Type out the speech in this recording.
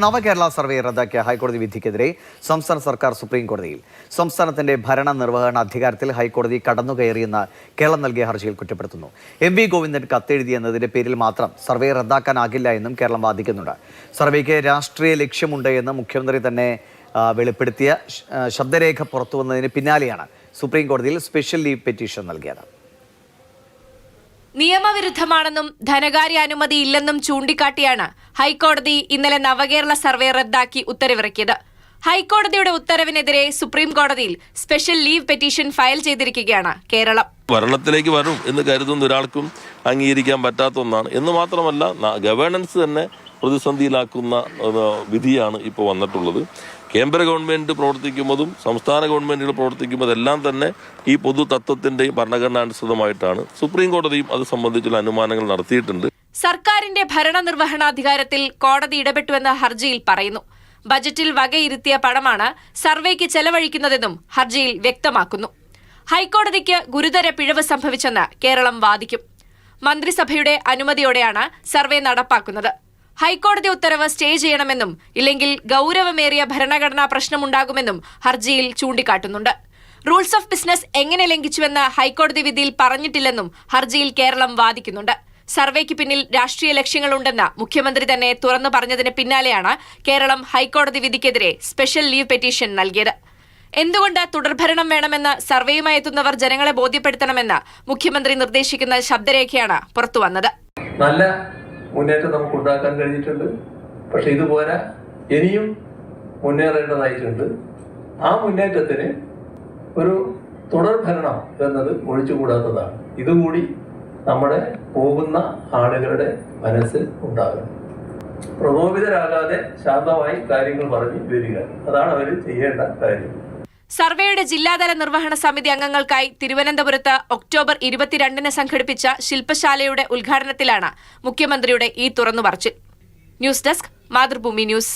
നവകേരള survey റദ്ദാക്കിയ ഹൈക്കോടതി വിധിക്കെതിരെ സംസ്ഥാന സർക്കാർ സുപ്രീം കോടതിയിൽ. സംസ്ഥാനത്തിന്റെ ഭരണ നിർവഹണ അധികാരത്തിൽ ഹൈക്കോടതി കടന്നുകയറിയെന്ന് കേരളം നൽകിയ ഹർജിയിൽ കുറ്റപ്പെടുത്തുന്നു. എം വി ഗോവിന്ദൻ കത്തെഴുതിയെന്നതിന്റെ പേരിൽ മാത്രം സർവേ റദ്ദാക്കാനാകില്ല എന്നും കേരളം വാദിക്കുന്നുണ്ട്. സർവേക്ക് രാഷ്ട്രീയ ലക്ഷ്യമുണ്ട് എന്ന് മുഖ്യമന്ത്രി തന്നെ വെളിപ്പെടുത്തിയ ശബ്ദരേഖ പുറത്തുവന്നതിന് പിന്നാലെയാണ് സുപ്രീം കോടതിയിൽ സ്പെഷ്യൽ ലീവ് പെറ്റീഷൻ നൽകിയത്. നിയമവിരുദ്ധമാണെന്നും ധനകാര്യ അനുമതി ഇല്ലെന്നും ചൂണ്ടിക്കാട്ടിയാണ് ഹൈക്കോടതി ഇന്നലെ നവകേരള സർവേ റദ്ദാക്കി ഉത്തരവിറക്കിയത്. ഹൈക്കോടതിയുടെ ഉത്തരവിനെതിരെ സുപ്രീം കോടതിയിൽ സ്പെഷ്യൽ ലീവ് പെറ്റീഷൻ ഫയൽ ചെയ്തിരിക്കുകയാണ് കേരളം. ഭരണത്തിലേക്ക് വരും എന്ന് കരുതുന്ന ഒരാൾക്കും അംഗീകരിക്കാൻ പറ്റാത്ത ഒന്നാണ്. എന്ന് മാത്രമല്ല, ഗവേണൻസ് തന്നെ പ്രതിസന്ധിയിലാക്കുന്ന വിധിയാണ് ഇപ്പോൾ വന്നിട്ടുള്ളത്. കേന്ദ്ര ഗവൺമെന്റ് പ്രവർത്തിക്കുന്നതും സംസ്ഥാന ഗവൺമെന്റുകൾ പ്രവർത്തിക്കുന്നതെല്ലാം തന്നെ ഈ പൊതു തത്വത്തിന്റെയും ഭരണഘടനാനുസൃതമായിട്ടാണ്. സുപ്രീം കോടതിയും അത് സംബന്ധിച്ചുള്ള അനുമാനങ്ങൾ നടത്തിയിട്ടുണ്ട്. സർക്കാരിന്റെ ഭരണനിർവഹണാധികാരത്തിൽ കോടതി ഇടപെട്ടുവെന്ന് ഹർജിയിൽ പറയുന്നു. ബജറ്റിൽ വകയിരുത്തിയ പണമാണ് സർവേക്ക് ചെലവഴിക്കുന്നതെന്നും ഹർജിയിൽ വ്യക്തമാക്കുന്നു. ഹൈക്കോടതിക്ക് ഗുരുതര പിഴവ് സംഭവിച്ചെന്ന് കേരളം വാദിക്കും. മന്ത്രിസഭയുടെ അനുമതിയോടെയാണ് സർവേ നടപ്പാക്കുന്നത്. ഹൈക്കോടതി ഉത്തരവ് സ്റ്റേ ചെയ്യണമെന്നും ഇല്ലെങ്കിൽ ഗൗരവമേറിയ ഭരണഘടനാ പ്രശ്നമുണ്ടാകുമെന്നും ഹർജിയിൽ ചൂണ്ടിക്കാട്ടുന്നുണ്ട്. റൂൾസ് ഓഫ് ബിസിനസ് എങ്ങനെ ലംഘിച്ചുവെന്ന് ഹൈക്കോടതി വിധിയിൽ പറഞ്ഞിട്ടില്ലെന്നും ഹർജിയിൽ കേരളം വാദിക്കുന്നുണ്ട്. സർവേക്ക് പിന്നിൽ രാഷ്ട്രീയ ലക്ഷ്യങ്ങളുണ്ടെന്ന് മുഖ്യമന്ത്രി തന്നെ തുറന്നു പറഞ്ഞതിന് പിന്നാലെയാണ് കേരളം ഹൈക്കോടതി വിധിക്കെതിരെ സ്പെഷ്യൽ ലീവ് പെറ്റീഷൻ നൽകിയത്. എന്തുകൊണ്ട് തുടർഭരണം വേണമെന്ന് സർവേയുമായി എത്തുന്നവർ ജനങ്ങളെ ബോധ്യപ്പെടുത്തണമെന്ന് മുഖ്യമന്ത്രി നിർദ്ദേശിക്കുന്ന ശബ്ദരേഖയാണ് പുറത്തുവന്നത്. നല്ല മുന്നേറ്റം നമുക്ക് ഉണ്ടാക്കാൻ കഴിഞ്ഞിട്ടുണ്ട്. പക്ഷെ ഇതുപോലെ ഇനിയും മുന്നേറേണ്ടതായിട്ടുണ്ട്. ആ മുന്നേറ്റത്തിന് ഒരു തുടർഭരണം എന്നത് ഒഴിച്ചുകൂടാത്തതാണ്. ഇതുകൂടി നമ്മുടെ പോകുന്ന ആളുകളുടെ മനസ്സിൽ ഉണ്ടാകണം. പ്രകോപിതരാകാതെ ശാന്തമായി കാര്യങ്ങൾ പറഞ്ഞു വരിക, അതാണ് അവർ ചെയ്യേണ്ട കാര്യം. സർവേയുടെ ജില്ലാതല നിർവഹണ സമിതി അംഗങ്ങൾക്കായി തിരുവനന്തപുരത്ത് ഒക്ടോബർ 22-ന് സംഘടിപ്പിച്ച ശില്പശാലയുടെ ഉദ്ഘാടനത്തിലാണ് മുഖ്യമന്ത്രിയുടെ ഈ തുറന്നുപറച്ചിൽ. News desk, Mathrubhumi news.